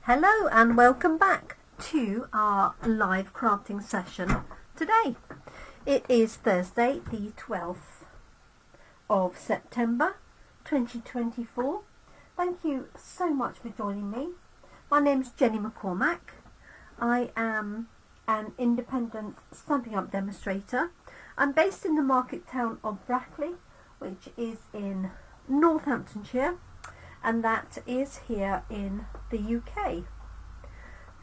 Hello and welcome back to our live crafting session today. It is Thursday the 12th of September 2024. Thank you so much for joining me. My name is Jenny McCormac. I am an independent Stampin' Up demonstrator. I'm based in the market town of Brackley, which is in Northamptonshire, and that is here in the UK.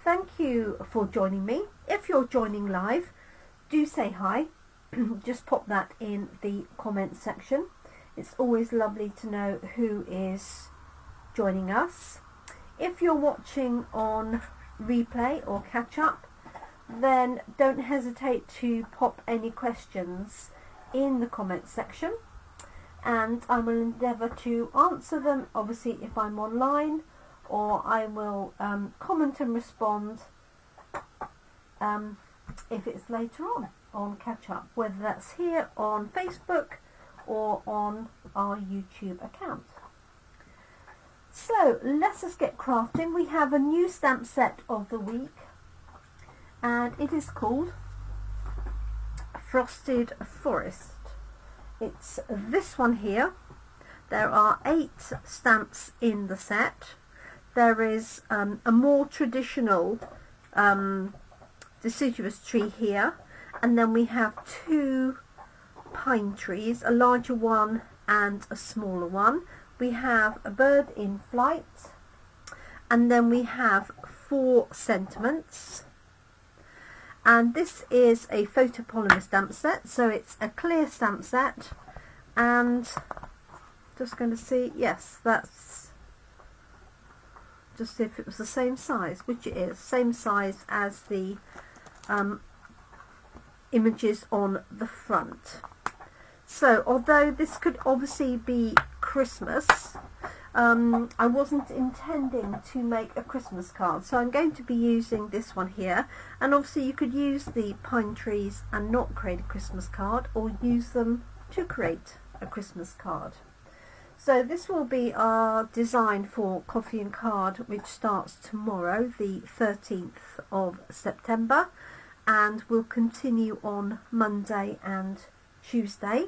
Thank you for joining me. If you're joining live, do say hi. Just pop that in the comment section. It's always lovely to know who is joining us. If you're watching on replay or catch up, then don't hesitate to pop any questions in the comment section, and I will endeavour to answer them, obviously if I'm online, or I will comment and respond if it's later on catch up, whether that's here on Facebook or on our YouTube account. So let us get crafting. We have a new stamp set of the week, and it is called Frosted Forest. It's this one here. There are 8 stamps in the set. There is a more traditional deciduous tree here, and then we have 2 pine trees, a larger one and a smaller one. We have a bird in flight, and then we have 4 sentiments. And this is a photopolymer stamp set, so it's a clear stamp set, and just going to see, yes, that's just if it was the same size, which it is, same size as the images on the front. So although this could obviously be Christmas, I wasn't intending to make a Christmas card, so I'm going to be using this one here. And obviously you could use the pine trees and not create a Christmas card, or use them to create a Christmas card. So this will be our design for Coffee and Card, which starts tomorrow, the 13th of September, and will continue on Monday and Tuesday.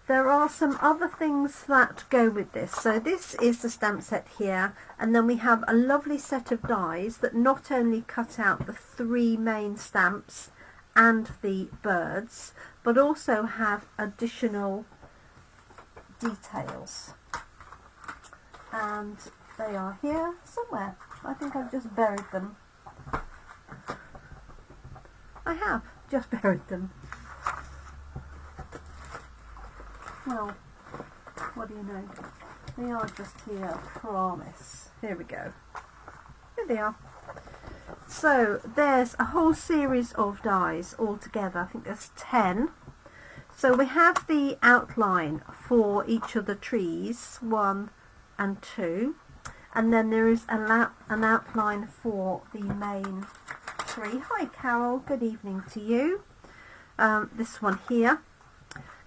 There are some other things that go with this. So this is the stamp set here, and then we have a lovely set of dies that not only cut out the 3 main stamps and the birds, but also have additional details. And they are here somewhere. I think I've just buried them. I have just buried them. Well, what do you know? They are just here, I promise. Here we go. Here they are. So there's a whole series of dies altogether. I think there's 10. So we have the outline for each of the trees, 1 and 2. And then there is an outline for the main tree. Hi Carol, good evening to you. This one here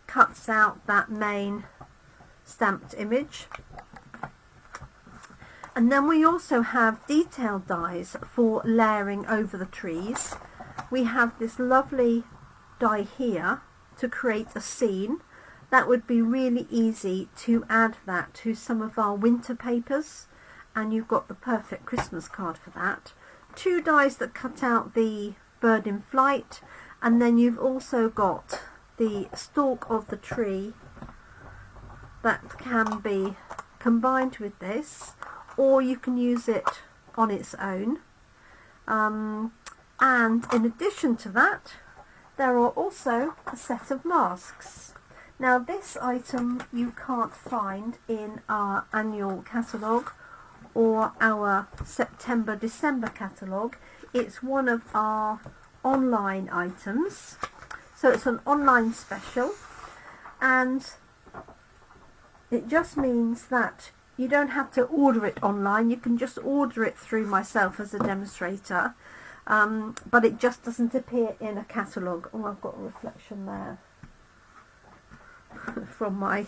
cuts out that main stamped image, and then we also have detailed dies for layering over the trees. We have this lovely die here to create a scene. That would be really easy to add that to some of our winter papers, and you've got the perfect Christmas card for that. 2 dies that cut out the bird in flight, and then you've also got the stalk of the tree that can be combined with this, or you can use it on its own. And in addition to that, there are also a set of masks. Now this item you can't find in our annual catalogue or our September-December catalogue. It's one of our online items. So it's an online special, and it just means that you don't have to order it online. You can just order it through myself as a demonstrator, but it just doesn't appear in a catalogue. Oh, I've got a reflection there from my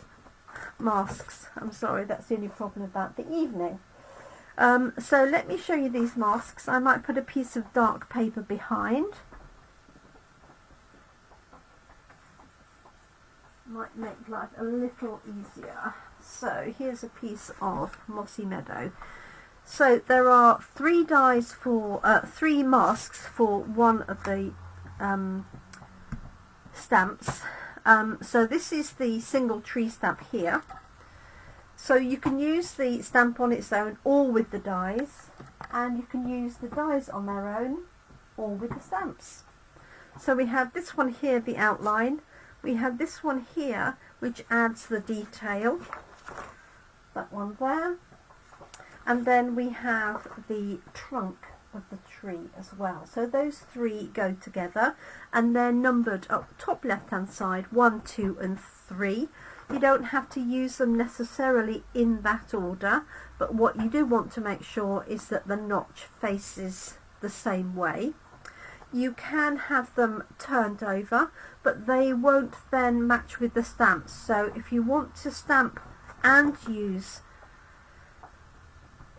masks. I'm sorry, that's the only problem about the evening. So let me show you these masks. I might put a piece of dark paper behind. Might make life a little easier. So here's a piece of Mossy Meadow. So there are three dies for three masks for one of the stamps. So this is the single tree stamp here. So you can use the stamp on its own or with the dies, and you can use the dies on their own or with the stamps. So we have this one here, the outline. We have this one here, which adds the detail. That one there. And then we have the trunk of the tree as well. So those three go together, and they're numbered up top left hand side 1, 2 and 3. You don't have to use them necessarily in that order, but what you do want to make sure is that the notch faces the same way. You can have them turned over, but they won't then match with the stamps. So if you want to stamp and use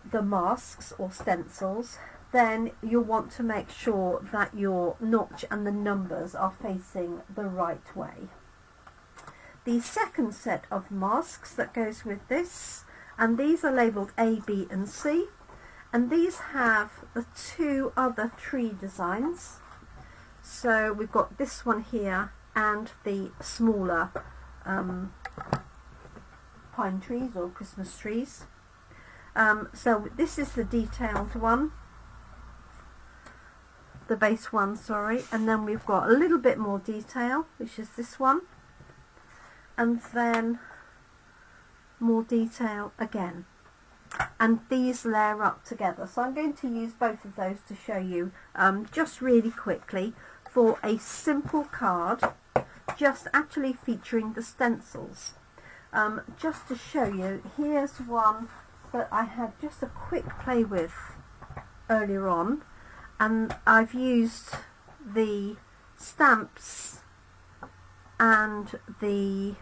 the masks or stencils, then you'll want to make sure that your notch and the numbers are facing the right way. The second set of masks that goes with this, and these are labelled A, B and C, and these have the two other tree designs. So we've got this one here and the smaller pine trees or Christmas trees. So this is the detailed one, the base one, sorry, and then we've got a little bit more detail, which is this one, and then more detail again, and these layer up together. So I'm going to use both of those to show you just really quickly for a simple card, just actually featuring the stencils. Just to show you, here's one that I had just a quick play with earlier on, and I've used the stamps and the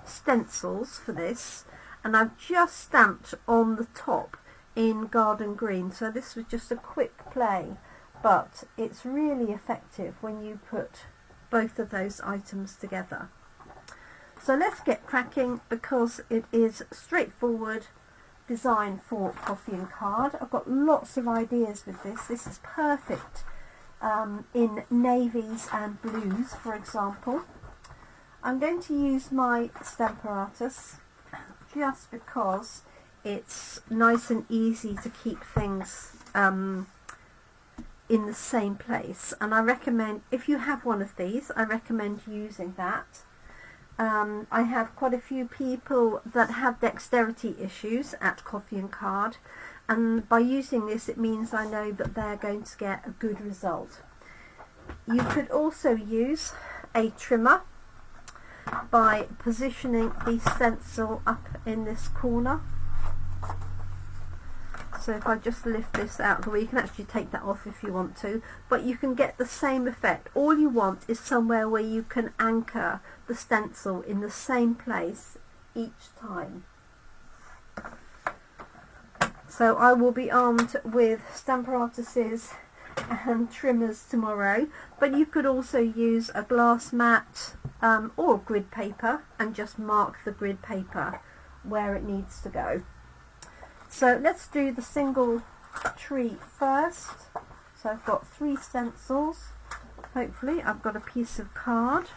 stencils for this, and I've just stamped on the top in garden green. So this was just a quick play, but it's really effective when you put both of those items together. So let's get cracking, because it is straightforward design for coffee and card. I've got lots of ideas with this. This is perfect in navies and blues, for example. I'm going to use my Stamparatus just because it's nice and easy to keep things in the same place, and I recommend, if you have one of these, I recommend using that. I have quite a few people that have dexterity issues at coffee and card, and by using this it means I know that they're going to get a good result. You could also use a trimmer by positioning the stencil up in this corner. So if I just lift this out, well, you can actually take that off if you want to, but you can get the same effect. All you want is somewhere where you can anchor the stencil in the same place each time. So I will be armed with Stamparatuses and trimmers tomorrow, but you could also use a glass mat or grid paper and just mark the grid paper where it needs to go. So let's do the single tree first. So I've got 3 stencils. Hopefully I've got a piece of card.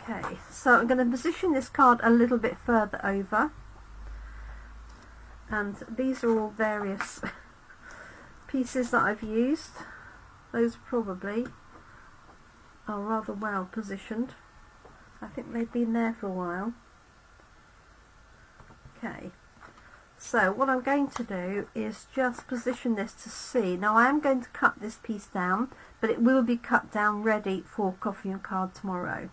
Okay, so I'm going to position this card a little bit further over, and these are all various pieces that I've used. Those probably are rather well positioned. I think they've been there for a while. Okay, so what I'm going to do is just position this to see. Now I am going to cut this piece down, but it will be cut down ready for coffee and card tomorrow.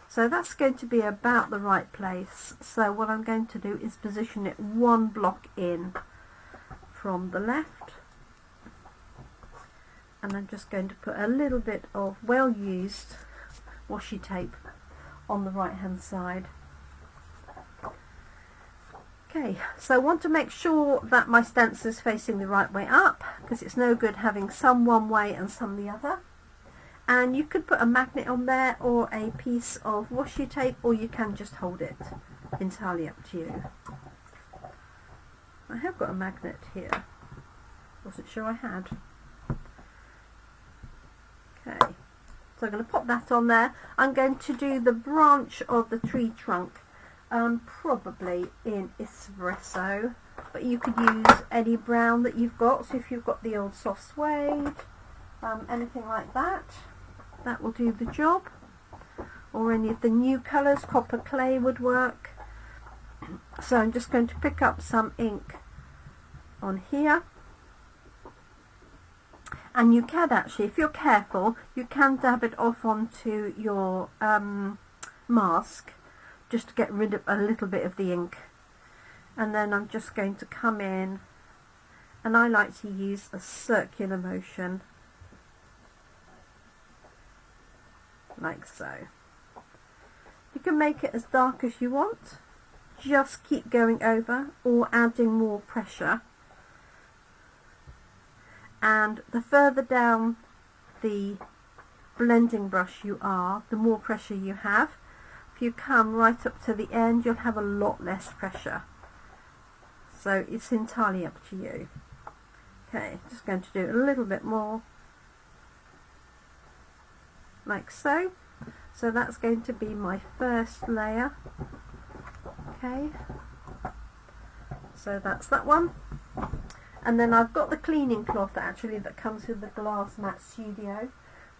So that's going to be about the right place. So what I'm going to do is position it 1 block in from the left, and I'm just going to put a little bit of well-used washi tape on the right hand side. Okay, so I want to make sure that my stencil is facing the right way up, because it's no good having some one way and some the other. And you could put a magnet on there or a piece of washi tape, or you can just hold it. Entirely up to you. I have got a magnet here. Wasn't sure I had. Okay, so I'm going to pop that on there. I'm going to do the branch of the tree trunk, probably in espresso, but you could use any brown that you've got. So if you've got the old soft suede, anything like that, that will do the job. Or any of the new colours, copper clay would work. So I'm just going to pick up some ink on here. And you can actually, if you're careful, you can dab it off onto your mask, just to get rid of a little bit of the ink. And then I'm just going to come in, and I like to use a circular motion, like so. You can make it as dark as you want, just keep going over or adding more pressure. And the further down the blending brush you are, the more pressure you have. If you come right up to the end, you'll have a lot less pressure. So it's entirely up to you. Okay, just going to do a little bit more, like so. So that's going to be my first layer. Okay, so that's that one. And then I've got the cleaning cloth actually that comes with the Glass Mat Studio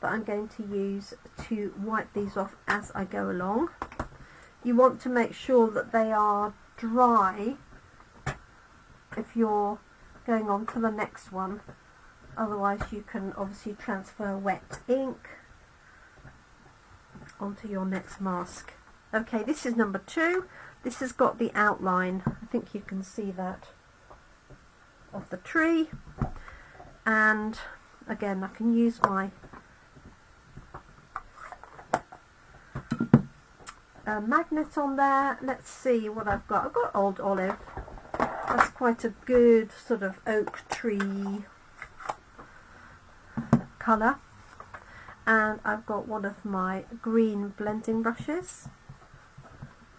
that I'm going to use to wipe these off as I go along. You want to make sure that they are dry if you're going on to the next one. Otherwise you can obviously transfer wet ink onto your next mask. Okay, this is number 2. This has got the outline. I think you can see that, of the tree. And again, I can use my magnet on there. Let's see what I've got. I've got old olive. That's quite a good sort of oak tree colour. And I've got one of my green blending brushes.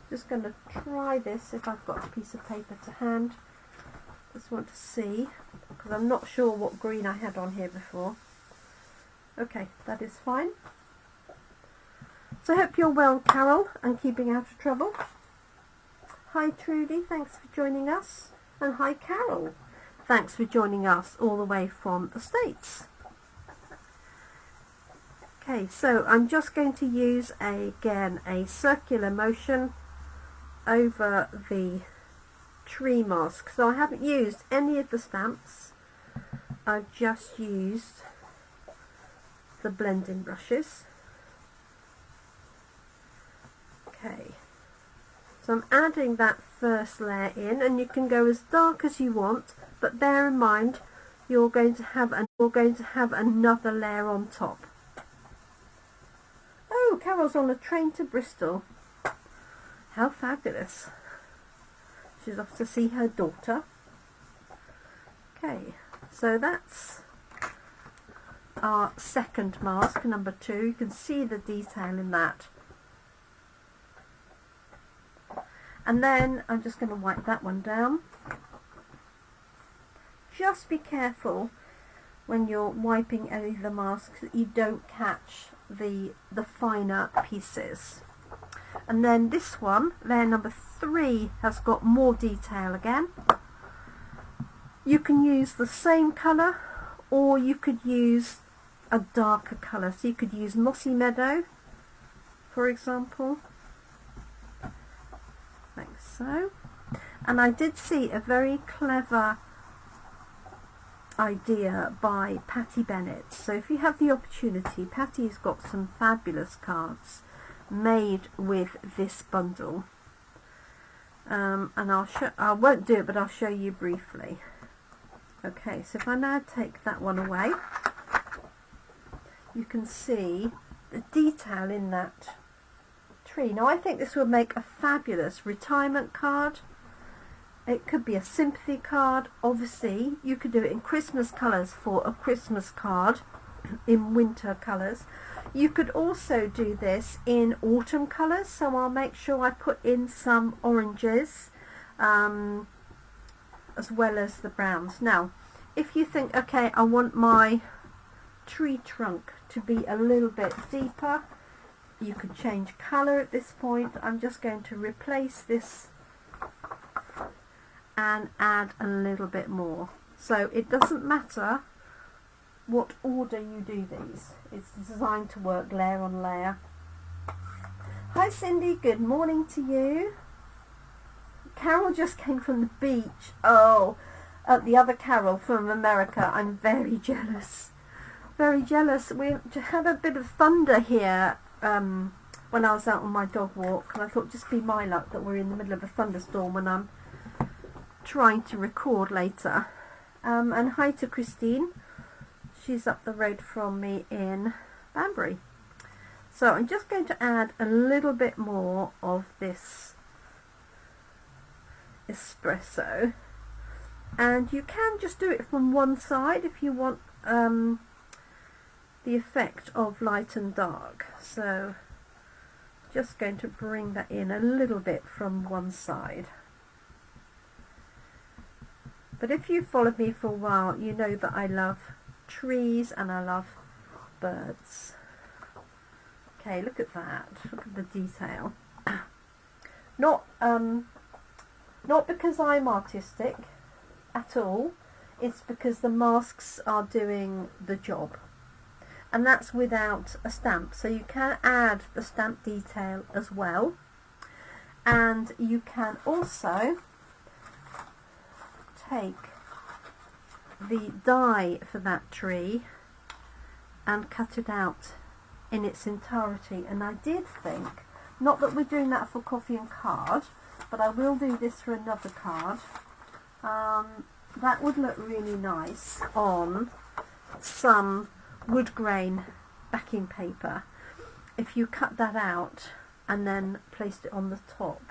Just going to try this if I've got a piece of paper to hand. Just want to see, because I'm not sure what green I had on here before. Okay, that is fine. So I hope you're well, Carol, and keeping out of trouble. Hi Trudy, thanks for joining us. And hi Carol, thanks for joining us all the way from the States. Okay, so I'm just going to use again a circular motion over the tree mask. So I haven't used any of the stamps, I've just used the blending brushes. Okay, so I'm adding that first layer in, and you can go as dark as you want, but bear in mind you're going to have another layer on top. Oh, Carol's on a train to Bristol. How fabulous. She's off to see her daughter. Okay, so that's our second mask, number 2. You can see the detail in that. And then I'm just going to wipe that one down. Just be careful when you're wiping any of the masks that you don't catch the finer pieces. And then this one, layer number 3, has got more detail again. You can use the same colour, or you could use a darker colour. So you could use Mossy Meadow, for example, like so. And I did see a very clever idea by Patty Bennett. So if you have the opportunity, Patty's got some fabulous cards made with this bundle, and I won't do it, but I'll show you briefly. Okay, so if I now take that one away, you can see the detail in that tree. Now I think this would make a fabulous retirement card. It could be a sympathy card. Obviously you could do it in Christmas colours for a Christmas card, in winter colours. You could also do this in autumn colours, so I'll make sure I put in some oranges as well as the browns. Now if you think, okay, I want my tree trunk to be a little bit deeper, you could change colour at this point. I'm just going to replace this and add a little bit more. So it doesn't matter what order you do these. It's designed to work layer on layer. Hi Cindy, good morning to you. Carol just came from the beach. Oh, the other Carol from America. I'm very jealous. Very jealous. We had a bit of thunder here when I was out on my dog walk, and I thought just be my luck that we're in the middle of a thunderstorm when I'm trying to record later. And hi to Christine. She's up the road from me in Banbury. So I'm just going to add a little bit more of this espresso, and you can just do it from one side if you want the effect of light and dark. So just going to bring that in a little bit from one side. But if you've followed me for a while, you know that I love trees and I love birds. Okay, look at that. Look at the detail. Not because I'm artistic at all. It's because the masks are doing the job. And that's without a stamp. So you can add the stamp detail as well. And you can also take the die for that tree and cut it out in its entirety. And I did think, not that we're doing that for coffee and card, but I will do this for another card. That would look really nice on some wood grain backing paper if you cut that out and then placed it on the top.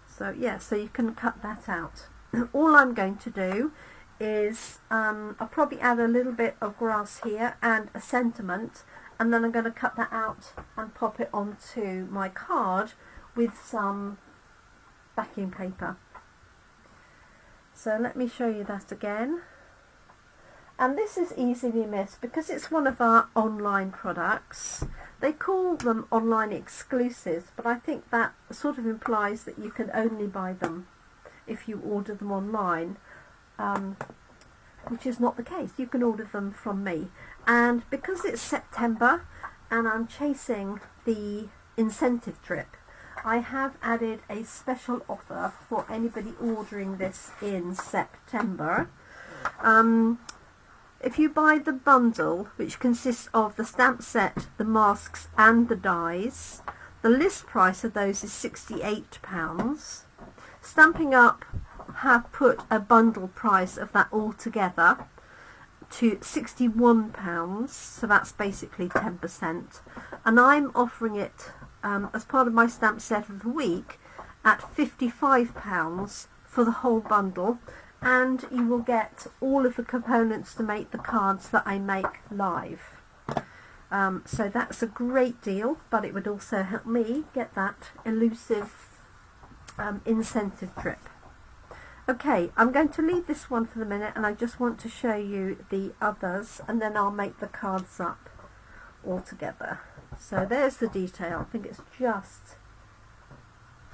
So yeah, so you can cut that out. All I'm going to do is I'll probably add a little bit of grass here and a sentiment, and then I'm going to cut that out and pop it onto my card with some backing paper. So let me show you that again. And this is easily missed because it's one of our online products. They call them online exclusives, but I think that sort of implies that you can only buy them if you order them online, which is not the case. You can order them from me. And because it's September and I'm chasing the incentive trip, I have added a special offer for anybody ordering this in September. If you buy the bundle, which consists of the stamp set, the masks and the dies, the list price of those is £68. Stamping Up have put a bundle price of that all together to £61, so that's basically 10%. And I'm offering it as part of my stamp set of the week at £55 for the whole bundle, and you will get all of the components to make the cards that I make live. So that's a great deal, but it would also help me get that elusive incentive trip. Okay, I'm going to leave this one for the minute, and I just want to show you the others, and then I'll make the cards up all together. So there's the detail. I think it's just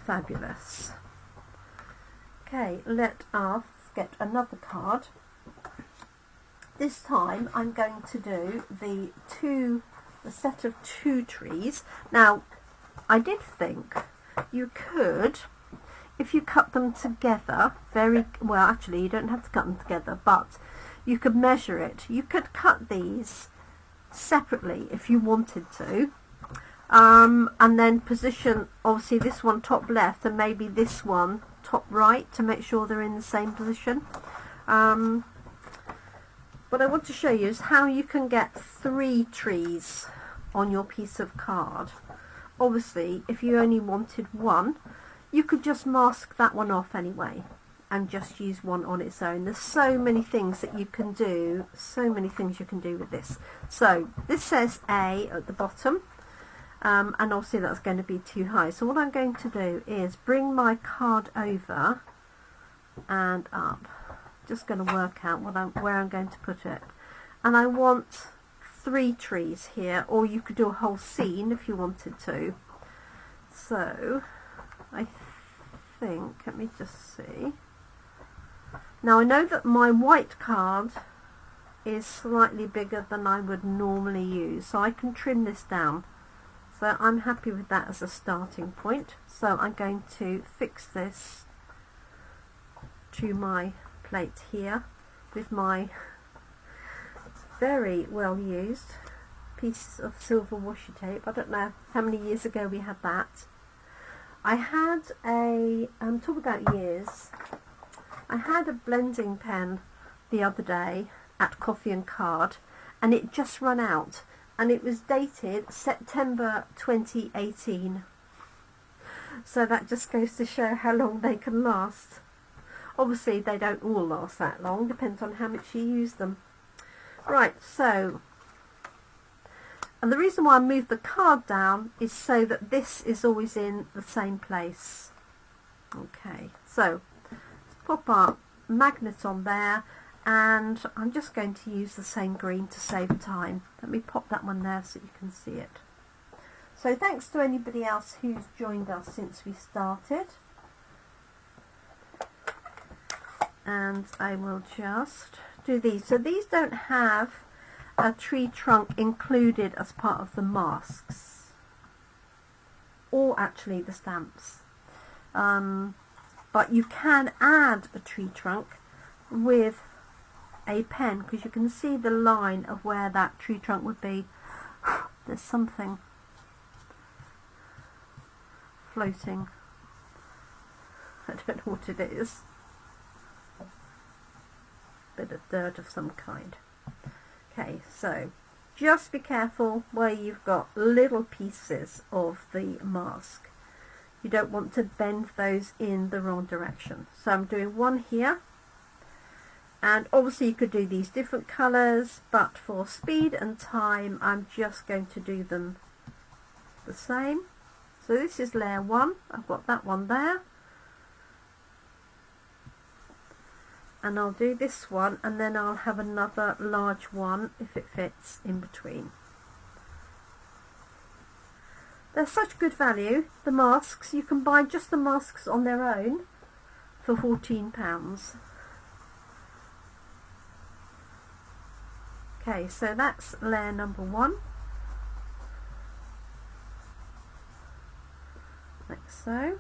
fabulous. Okay, let us get another card. This time I'm going to do the set of two trees. Now, I did think you could, if you cut them together, actually you don't have to cut them together, but you could measure it. You could cut these separately if you wanted to, and then position obviously this one top left and maybe this one top right to make sure they're in the same position. What I want to show you is how you can get 3 trees on your piece of card. Obviously if you only wanted one, You could just mask that one off anyway and just use one on its own. There's so many things that you can do, so many things you can do with this. So this says A at the bottom, and obviously that's going to be too high. So what I'm going to do is bring my card over and up. Just going to work out where I'm going to put it. And I want 3 trees here, or you could do a whole scene if you wanted to. So I think, let me just see. Now I know that my white card is slightly bigger than I would normally use, so I can trim this down. So I'm happy with that as a starting point. So I'm going to fix this to my plate here with my very well used piece of silver washi tape. I don't know how many years ago we had that. I had a, talk about years, I had a blending pen the other day at Coffee and Card, and it just run out, and it was dated September 2018. So that just goes to show how long they can last. Obviously they don't all last that long, depends on how much you use them. Right, so, and the reason why I moved the card down is so that this is always in the same place. Okay, so let's pop our magnet on there, and I'm just going to use the same green to save time. Let me pop that one there so you can see it. So thanks to anybody else who's joined us since we started. And I will just do these. So these don't have a tree trunk included as part of the masks, or actually the stamps. But you can add a tree trunk with a pen, because you can see the line of where that tree trunk would be. There's something floating. I don't know what it is. Bit of dirt of some kind. Okay, so just be careful where you've got little pieces of the mask. You don't want to bend those in the wrong direction. So I'm doing one here, and obviously you could do these different colours, but for speed and time I'm just going to do them the same. So this is layer 1, I've got that one there. And I'll do this one, and then I'll have another large one if it fits in between. They're such good value, the masks. You can buy just the masks on their own for £14. Okay, so that's layer number 1. Like so.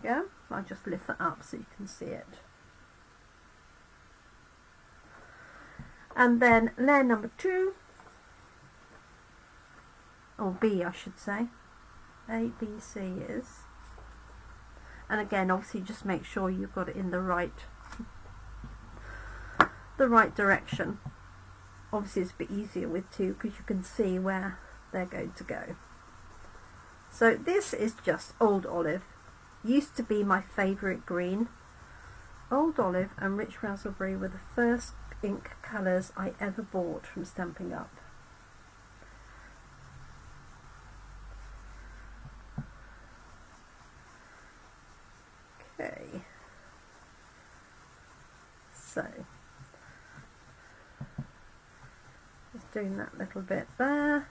Go. I'll just lift that up so you can see it. And then layer number 2, or B I should say, A, B, C is, and again obviously just make sure you've got it in the right direction. Obviously it's a bit easier with 2 because you can see where they're going to go. So this is just Old Olive. Used to be my favourite green. Old Olive and Rich Raspberry were the first ink colours I ever bought from Stampin' Up. Okay, so just doing that little bit there.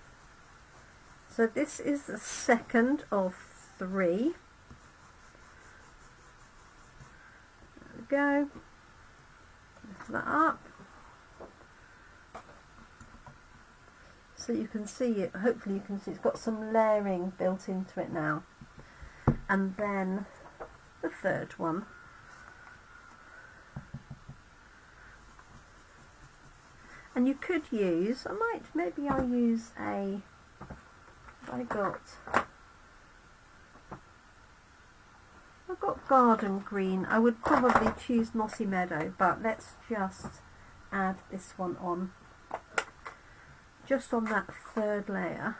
So this is the second of 3. Go, lift that up so you can see it. Hopefully you can see it's got some layering built into it now. And then the third one. And you could use, maybe I'll use I've got garden green. I would probably choose Mossy Meadow, but let's just add this one on just on that third layer.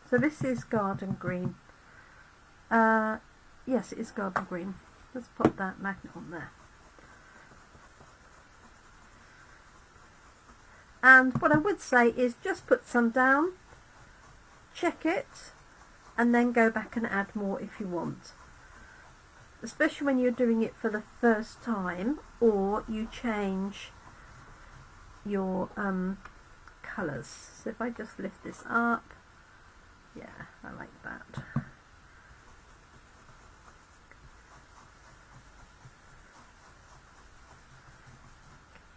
So this is garden green. Yes, it is garden green. Let's put that magnet on there. And what I would say is just put some down, check it, and then go back and add more if you want. Especially when you're doing it for the first time, or you change your colours. So if I just lift this up, yeah, I like that.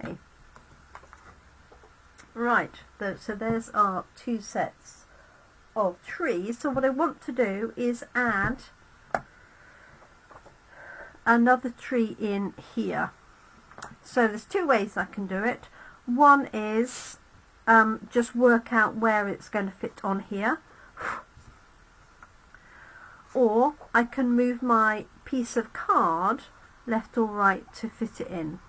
Okay. Right, so there's our 2 sets of trees. So what I want to do is add another tree in here. So there's 2 ways I can do it. One is just work out where it's going to fit on here, or I can move my piece of card left or right to fit it in.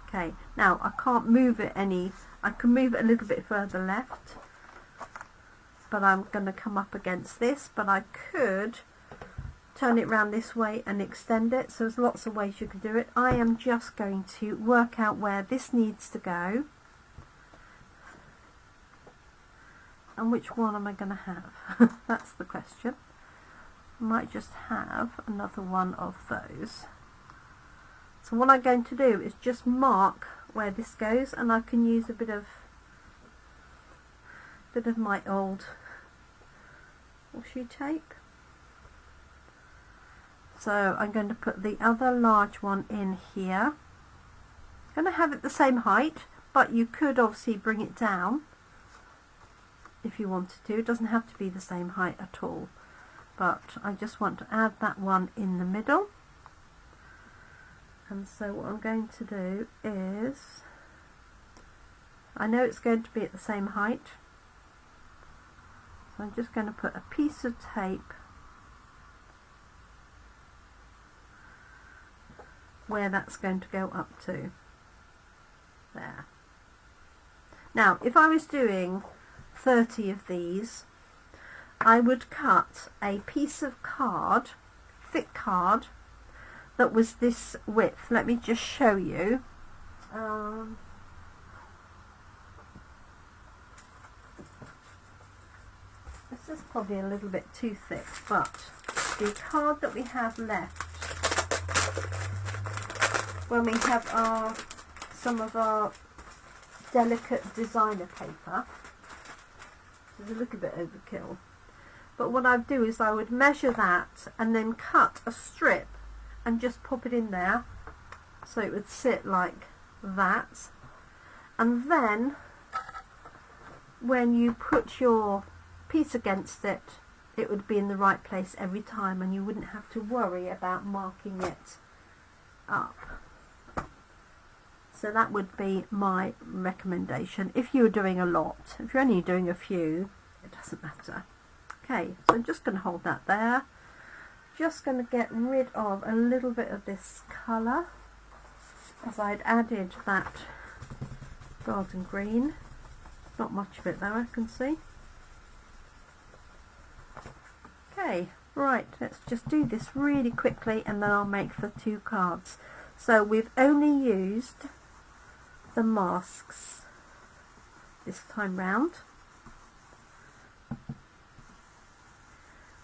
Okay, now I can't move it any, I can move it a little bit further left, but I'm going to come up against this, but I could turn it round this way and extend it. So there's lots of ways you can do it. I am just going to work out where this needs to go, and which one am I going to have? That's the question. I might just have another one of those. So what I'm going to do is just mark where this goes, and I can use a bit of my old washi tape. So I'm going to put the other large one in here. I'm going to have it the same height, but you could obviously bring it down if you wanted to. It doesn't have to be the same height at all, but I just want to add that one in the middle. And so what I'm going to do is, I know it's going to be at the same height, so I'm just going to put a piece of tape where that's going to go up to. There. Now if I was doing 30 of these, I would cut a piece of card, thick card, that was this width. Let me just show you. This is probably a little bit too thick, but the card that we have left when we have some of our delicate designer paper, is a little bit overkill, but what I'd do is I would measure that and then cut a strip and just pop it in there so it would sit like that, and then when you put your piece against it, it would be in the right place every time, and you wouldn't have to worry about marking it up. So that would be my recommendation if you were doing a lot. If you're only doing a few, it doesn't matter. Okay, so I'm just going to hold that there. Just going to get rid of a little bit of this colour, as I'd added that garden green. Not much of it though, I can see. Okay, right, let's just do this really quickly and then I'll make the 2 cards. So we've only used the masks this time round,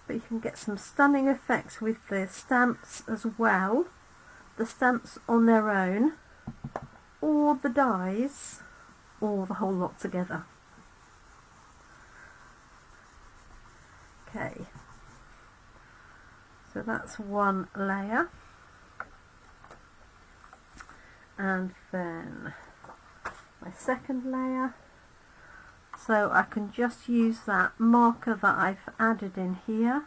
but you can get some stunning effects with the stamps as well, the stamps on their own, or the dies, or the whole lot together. Okay, so that's one layer, and then my second layer. So I can just use that marker that I've added in here.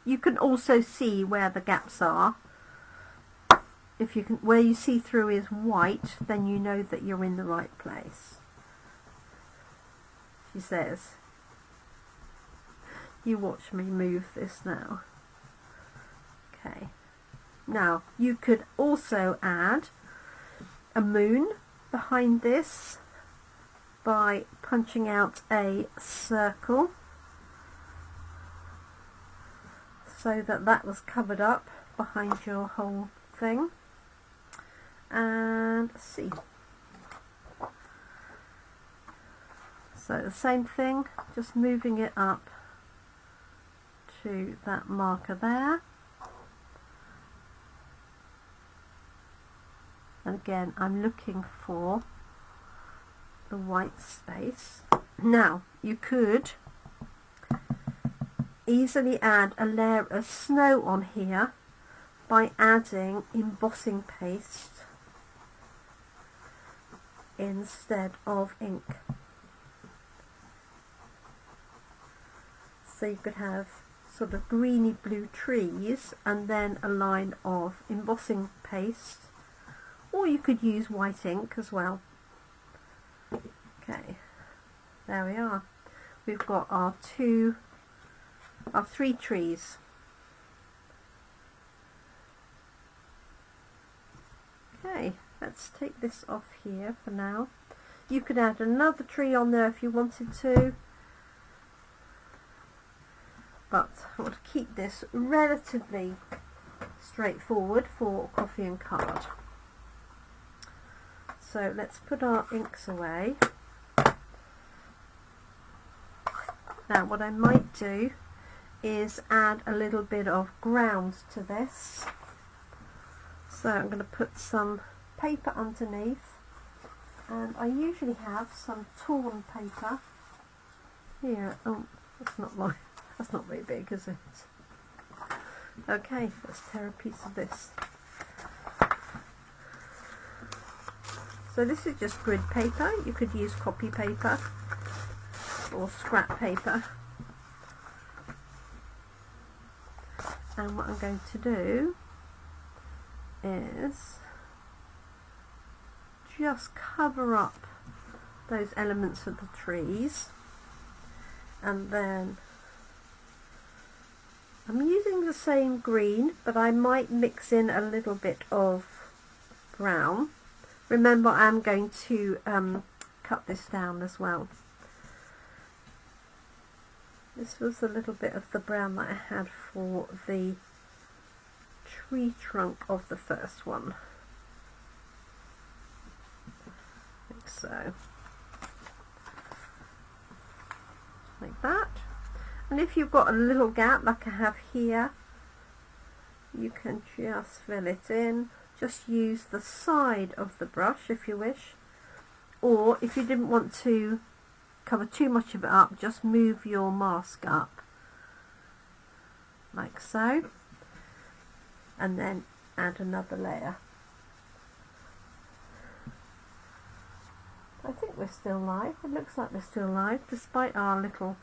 You can also see where the gaps are. If you can, where you see through is white, then you know that you're in the right place. She says. You watch me move this now. Okay. Now you could also add a moon, behind this by punching out a circle so that that was covered up behind your whole thing. And let's see. So the same thing, just moving it up to that marker there. And again, I'm looking for the white space. Now, you could easily add a layer of snow on here by adding embossing paste instead of ink. So you could have sort of greeny blue trees and then a line of embossing paste, or you could use white ink as well. Okay, there we are. We've got our three trees. Okay, let's take this off here for now. You could add another tree on there if you wanted to, but I want to keep this relatively straightforward for coffee and card. So let's put our inks away. Now what I might do is add a little bit of ground to this. So I'm going to put some paper underneath, and I usually have some torn paper here. Oh, that's not very big, is it? Okay, let's tear a piece of this. So this is just grid paper. You could use copy paper or scrap paper. And what I'm going to do is just cover up those elements of the trees, and then I'm using the same green, but I might mix in a little bit of brown. Remember, I'm going to cut this down as well. This was a little bit of the brown that I had for the tree trunk of the first one. Like so. Like that. And if you've got a little gap like I have here, you can just fill it in. Just use the side of the brush if you wish, or if you didn't want to cover too much of it up, just move your mask up like so, and then add another layer. I think we're still live. It looks like we're still live despite our little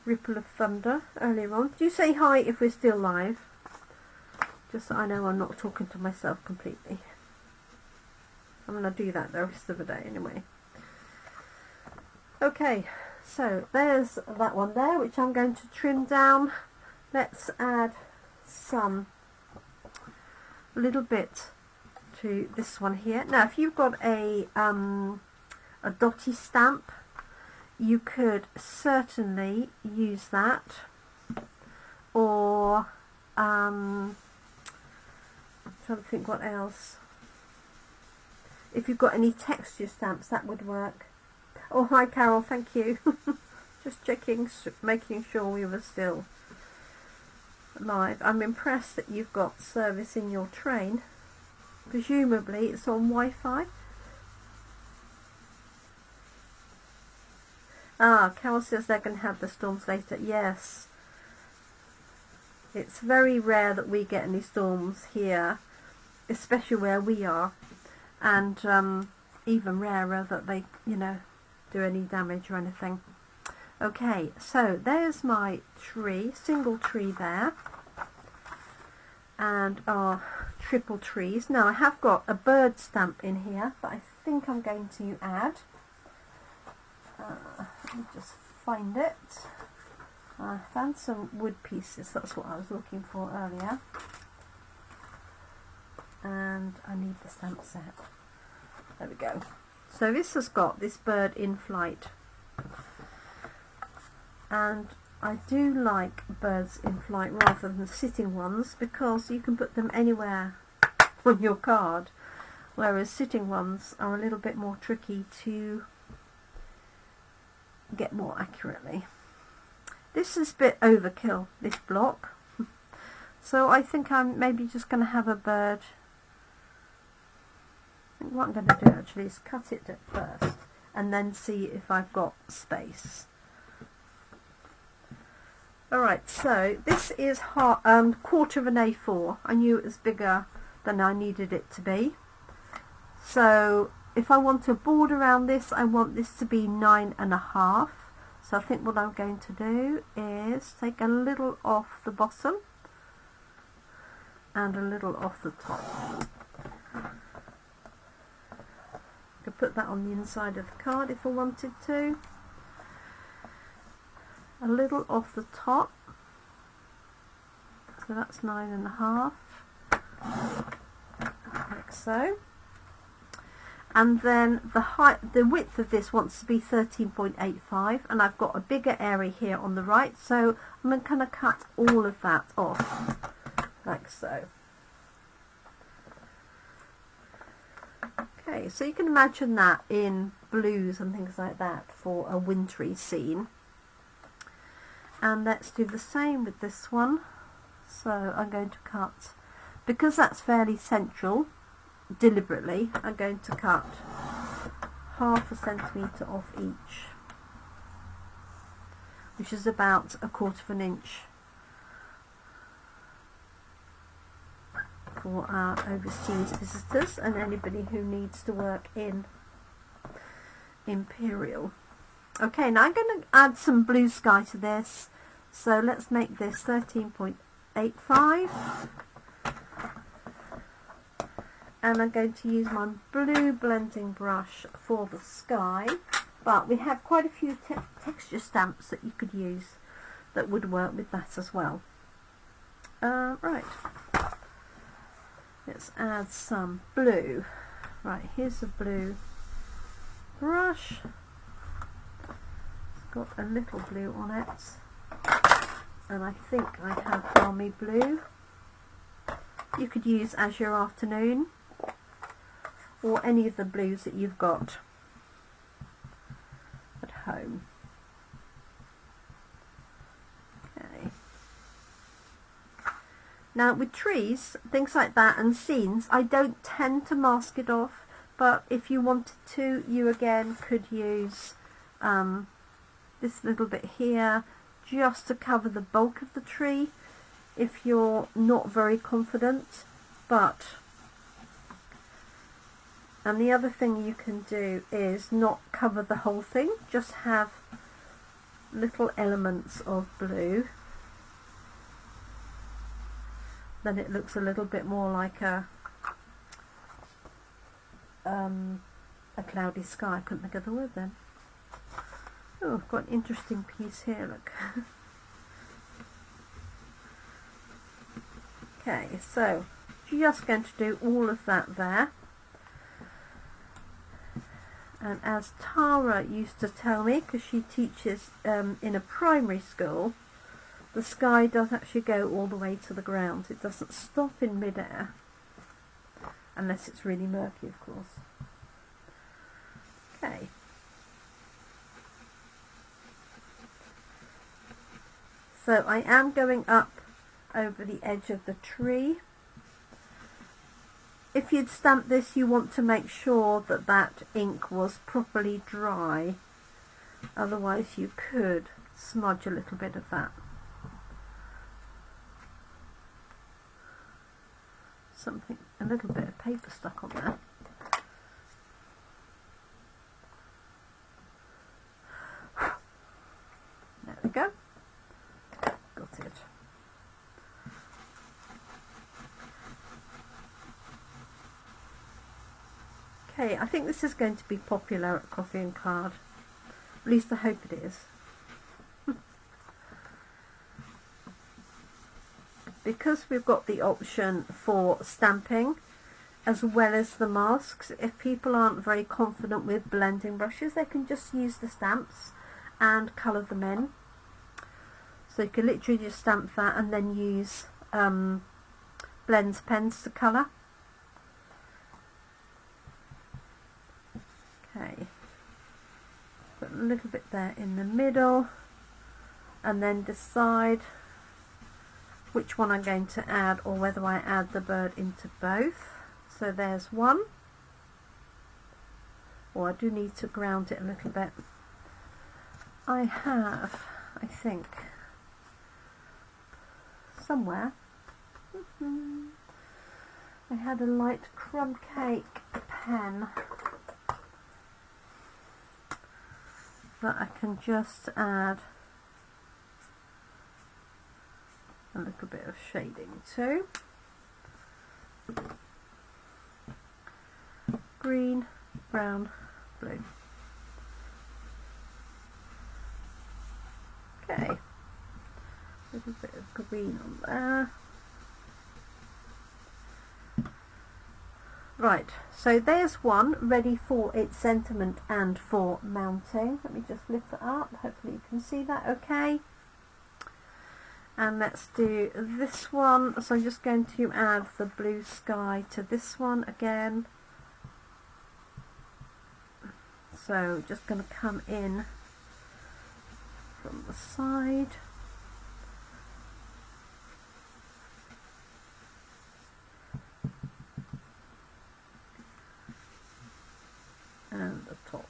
ripple of thunder earlier on. Do you say hi if we're still live? Just so I know I'm not talking to myself completely. I'm going to do that the rest of the day anyway. Okay, so there's that one there, which I'm going to trim down. Let's add some little bit to this one here. Now, if you've got a dotty stamp, you could certainly use that, or I'm trying to think what else. If you've got any texture stamps, that would work. Oh, hi Carol, thank you. Just checking, making sure we were still live. I'm impressed that you've got service in your train. Presumably it's on Wi-Fi. Ah, Carol says they're going to have the storms later. Yes. It's very rare that we get any storms here, especially where we are, and even rarer that they, you know, do any damage or anything. Okay, so there's my tree, single tree there, and our triple trees. Now I have got a bird stamp in here that I think I'm going to add. Let me just find it. I found some wood pieces, that's what I was looking for earlier. and I need the stamp set. There we go. So this has got this bird in flight, and I do like birds in flight rather than sitting ones because you can put them anywhere on your card, whereas sitting ones are a little bit more tricky to get more accurately. This is a bit overkill, this block, so I think I'm maybe just going to have a bird. I think what I'm going to do actually is cut it at first and then see if I've got space. Alright, so this is quarter of an A4. I knew it was bigger than I needed it to be. So if I want a border around this, I want this to be 9.5. So I think what I'm going to do is take a little off the bottom and a little off the top. I could put that on the inside of the card if I wanted to. A little off the top, so that's 9.5, like so. And then the width of this wants to be 13.85, and I've got a bigger area here on the right, so I'm going to kind of cut all of that off, like so. Okay, so you can imagine that in blues and things like that for a wintry scene. And let's do the same with this one. So I'm going to cut, because that's fairly central, deliberately, I'm going to cut 0.5 centimetre off each, which is about 1/4 inch for our overseas visitors and anybody who needs to work in Imperial. Okay, now I'm going to add some blue sky to this. So let's make this 13.85, and I'm going to use my blue blending brush for the sky, but we have quite a few texture stamps that you could use that would work with that as well. Right, let's add some blue. Right, here's a blue brush. It's got a little blue on it. And I think I have Balmy Blue. You could use Azure Afternoon or any of the blues that you've got at home. Okay. Now with trees, things like that and scenes, I don't tend to mask it off, but if you wanted to, you again could use this little bit here just to cover the bulk of the tree if you're not very confident. And the other thing you can do is not cover the whole thing, just have little elements of blue, then it looks a little bit more like a cloudy sky. I couldn't think of the word then. Oh, I've got an interesting piece here, look. Okay, so just going to do all of that there. And as Tara used to tell me, because she teaches in a primary school, the sky does actually go all the way to the ground. It doesn't stop in midair, unless it's really murky, of course. Okay. So I am going up over the edge of the tree. If you'd stamp this, you want to make sure that that ink was properly dry. Otherwise you could smudge a little bit of that. Something, a little bit of paper stuck on there. There we go. Got it. Okay, I think this is going to be popular at Coffee and Card. At least I hope it is. Because we've got the option for stamping, as well as the masks. If people aren't very confident with blending brushes, they can just use the stamps and colour them in. So you can literally just stamp that and then use blends pens to colour. Okay, put a little bit there in the middle and then decide which one I'm going to add, or whether I add the bird into both. So there's one. Or I do need to ground it a little bit. I have, I think, somewhere, I had a light crumb cake pen that I can just add a little bit of shading to. Green, brown, blue. Okay, a little bit of green on there. Right, so there's one ready for its sentiment and for mounting. Let me just lift it up, hopefully you can see that okay. And let's do this one. So I'm just going to add the blue sky to this one again. So just going to come in from the side. And the top.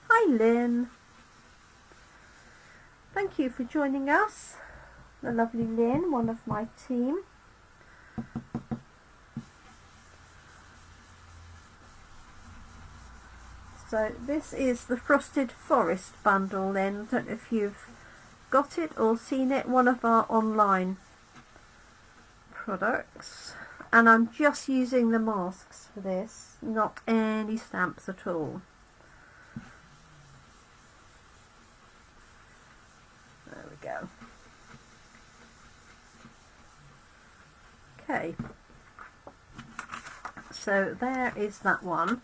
Hi Lynn. Thank you for joining us. The lovely Lynn, one of my team. So this is the Frosted Forest bundle, Lynn. I don't know if you've got it or seen it, one of our online products. And I'm just using the masks for this, not any stamps at all. There we go. Okay, so there is that one.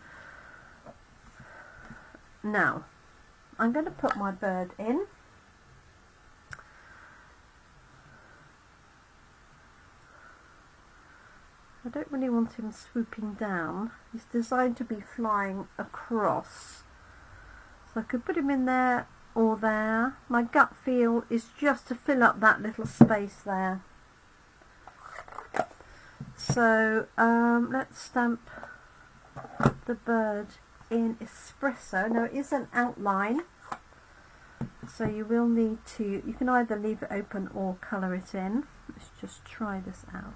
Now I'm going to put my bird in. I don't really want him swooping down. He's designed to be flying across, so I could put him in there or there. My gut feel is just to fill up that little space there. So let's stamp the bird in espresso. Now it is an outline, so you will need to, you can either leave it open or colour it in. Let's just try this out.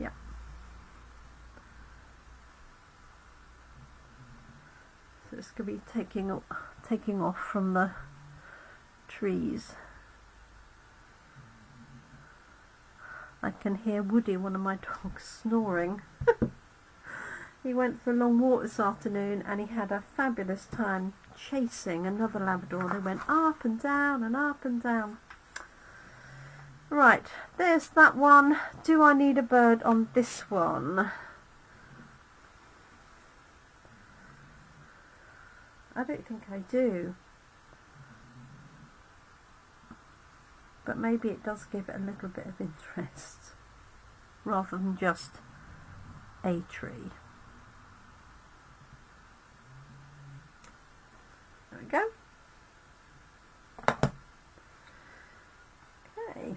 Yeah. So it's going to be taking off from the trees. I can hear Woody, one of my dogs, snoring. He went for a long walk this afternoon and he had a fabulous time chasing another Labrador. They went up and down and up and down. Right, there's that one. Do I need a bird on this one? I don't think I do. But maybe it does give it a little bit of interest rather than just a tree. There we go. Okay.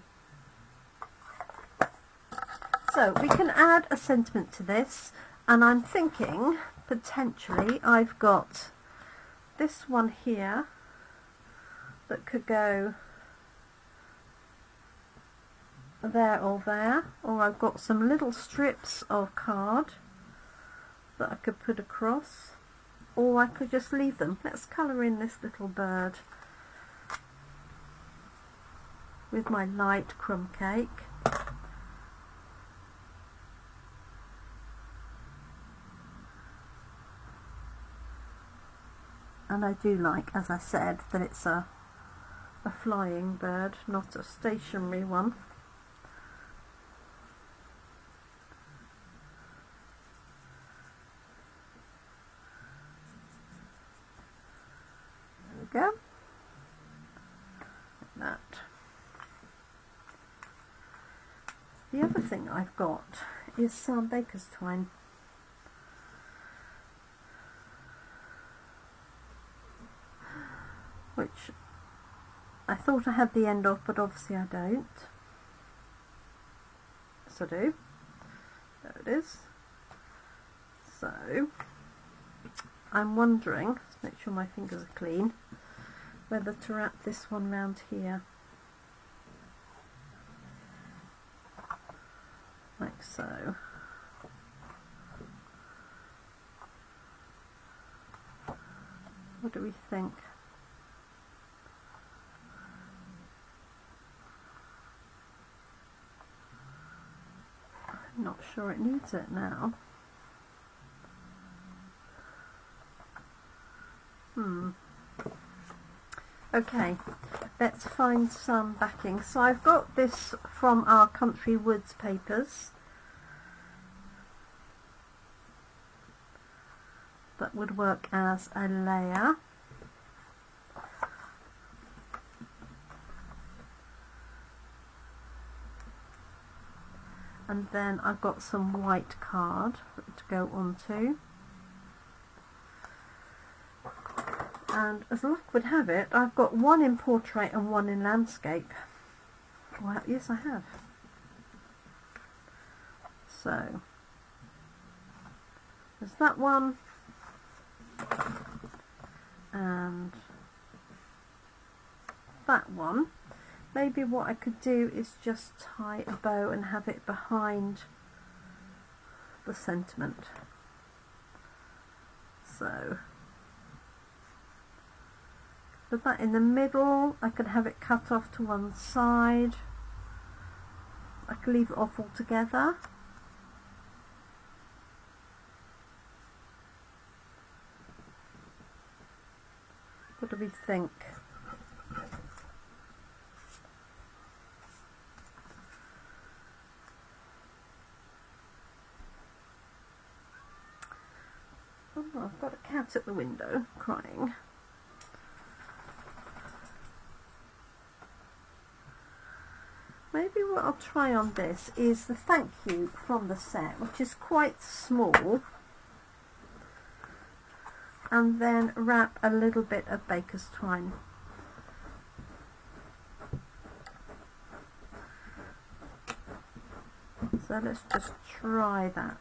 So we can add a sentiment to this, and I'm thinking potentially I've got this one here that could go there or there, or I've got some little strips of card that I could put across, or I could just leave them. Let's colour in this little bird with my light crumb cake. And I do like, as I said, that it's a a flying bird, not a stationary one. There we go. Like that. The other thing I've got is some baker's twine. Which I thought I had the end of, but obviously I don't. Yes, I do. There it is. So I'm wondering, let's make sure my fingers are clean, whether to wrap this one round here, like so. What do we think? I'm not sure it needs it now. Okay, let's find some backing. So I've got this from our Country Woods papers that would work as a layer. And then I've got some white card to go onto. And as luck would have it, I've got one in portrait and one in landscape. Well, yes, I have. So there's that one, and that one. Maybe what I could do is just tie a bow and have it behind the sentiment. So put that in the middle. I could have it cut off to one side. I could leave it off altogether. What do we think? Oh, I've got a cat at the window crying. Maybe what I'll try on this is the thank you from the set, which is quite small, and then wrap a little bit of baker's twine. So let's just try that.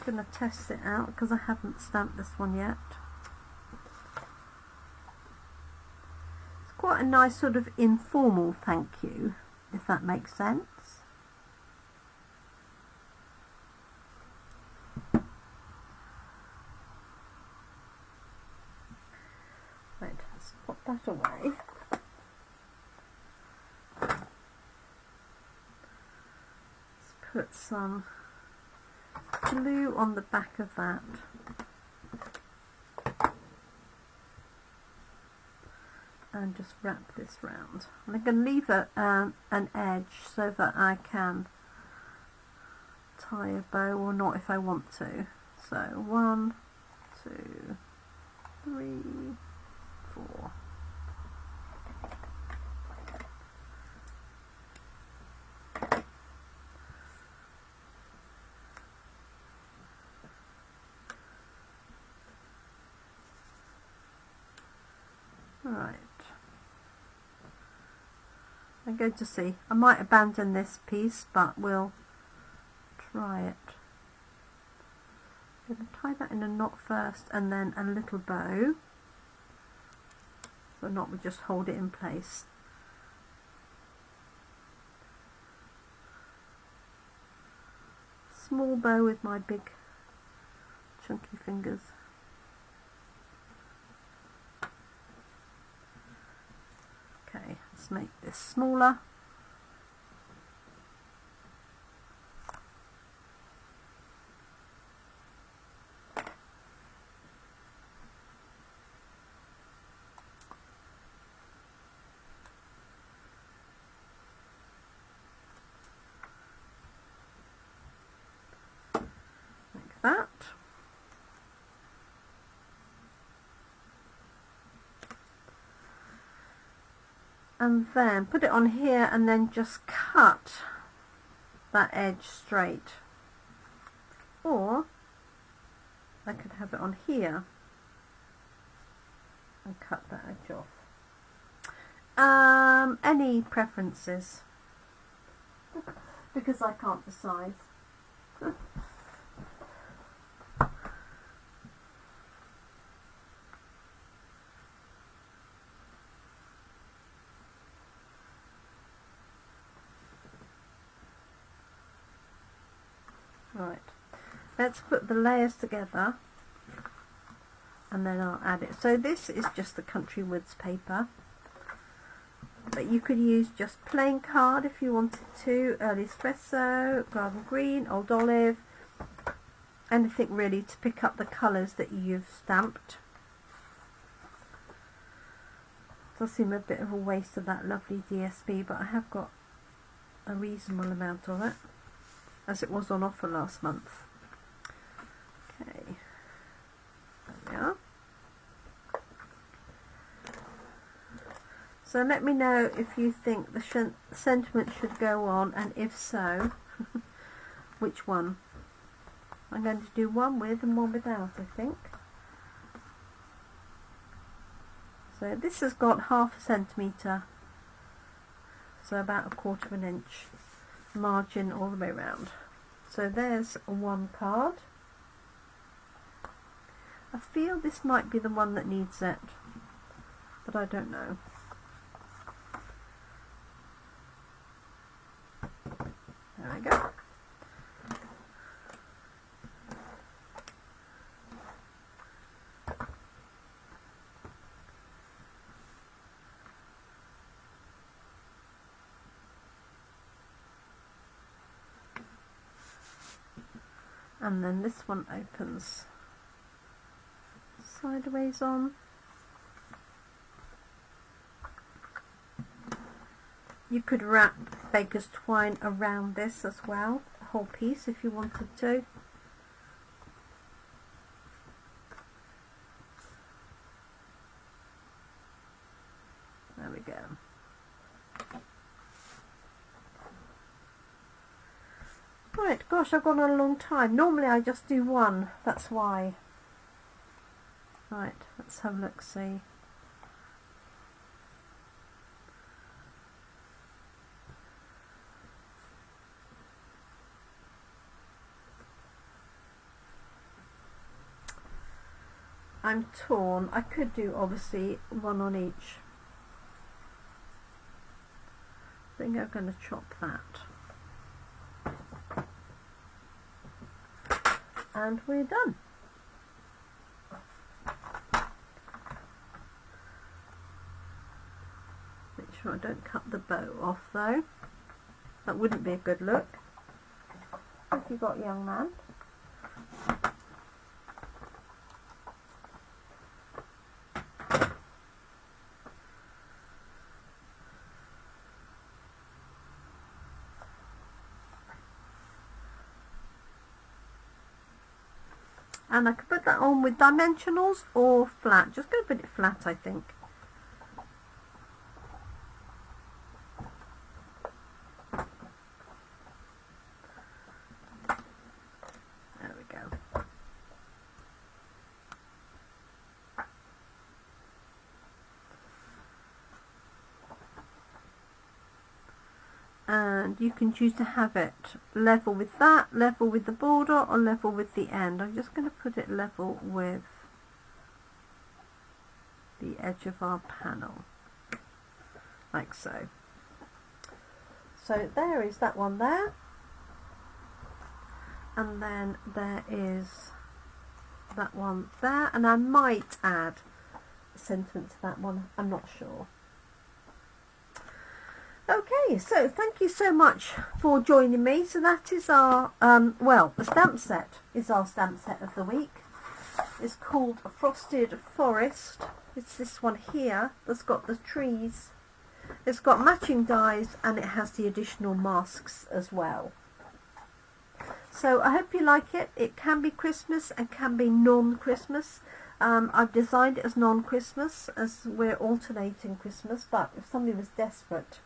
Going to test it out because I haven't stamped this one yet. It's quite a nice sort of informal thank you, if that makes sense. Right, let's put that away. Let's put some glue on the back of that, and just wrap this round. And I'm going to leave an edge so that I can tie a bow or not if I want to. So 1, 2, 3, 4. Right, I'm going to see. I might abandon this piece, but we'll try it. I'm going to tie that in a knot first and then a little bow. So a knot would just hold it in place. Small bow with my big chunky fingers. Okay, let's make this smaller. that. And then put it on here and then just cut that edge straight. Or I could have it on here and cut that edge off. Any preferences? Because I can't decide. Right, let's put the layers together and then I'll add it. So this is just the Country Woods paper, but you could use just plain card if you wanted to, early espresso, garden green, old olive, anything really to pick up the colours that you've stamped. Does seem a bit of a waste of that lovely DSP, but I have got a reasonable amount of it, as it was on offer last month. Okay, there we are. So let me know if you think the sentiment should go on, and if so, which one. I'm going to do one with and one without, I think. So this has got 1/2 centimetre, so about 1/4 inch margin all the way around. So there's one card. I feel this might be the one that needs it, but I don't know. There we go. And then this one opens sideways on. You could wrap baker's twine around this as well, the whole piece, if you wanted to. There we go. Right, gosh, I've gone on a long time. Normally I just do one, that's why. Right, let's have a look, see. I'm torn. I could do obviously one on each. I think I'm going to chop that. And we're done. Make sure I don't cut the bow off though. That wouldn't be a good look. Have you got, young man? And I could put that on with dimensionals or flat. Just going to put it flat, I think. There we go. And you can choose to have it level with that, level with the border, or level with the end. I'm just going to put it level with the edge of our panel, like so. So there is that one there, and then there is that one there, and I might add a sentiment to that one, I'm not sure. Okay, so thank you so much for joining me. So that is our, well, the stamp set is our stamp set of the week. It's called Frosted Forest. It's this one here that's got the trees. It's got matching dies and it has the additional masks as well. So I hope you like it. It can be Christmas and can be non-Christmas. I've designed it as non-Christmas, as we're alternating Christmas, but if somebody was desperate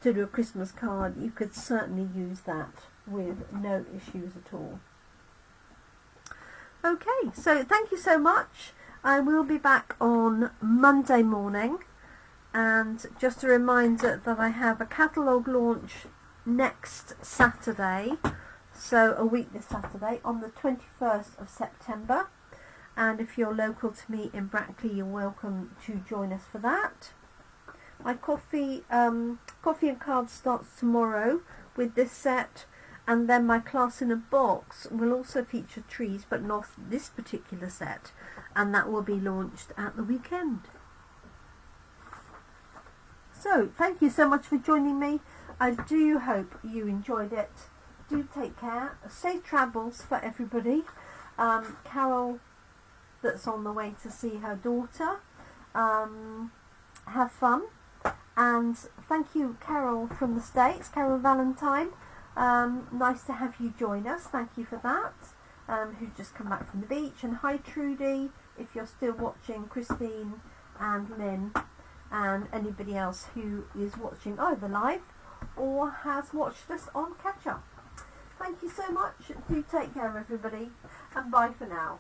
to do a Christmas card, you could certainly use that with no issues at all. Okay, so thank you so much. I will be back on Monday morning, and just a reminder that I have a catalogue launch next Saturday, so a week this Saturday on the 21st of September, and if you're local to me in Brackley, you're welcome to join us for that. My coffee and cards starts tomorrow with this set, and then my class in a box will also feature trees, but not this particular set, and that will be launched at the weekend. So thank you so much for joining me. I do hope you enjoyed it. Do take care. Safe travels for everybody. Carol, that's on the way to see her daughter, have fun. And thank you, Carol from the States, Carol Valentine. Nice to have you join us. Thank you for that. Who's just come back from the beach. And hi, Trudy, if you're still watching, Christine and Lynn, and anybody else who is watching either live or has watched us on catch up. Thank you so much. Do take care, everybody, and bye for now.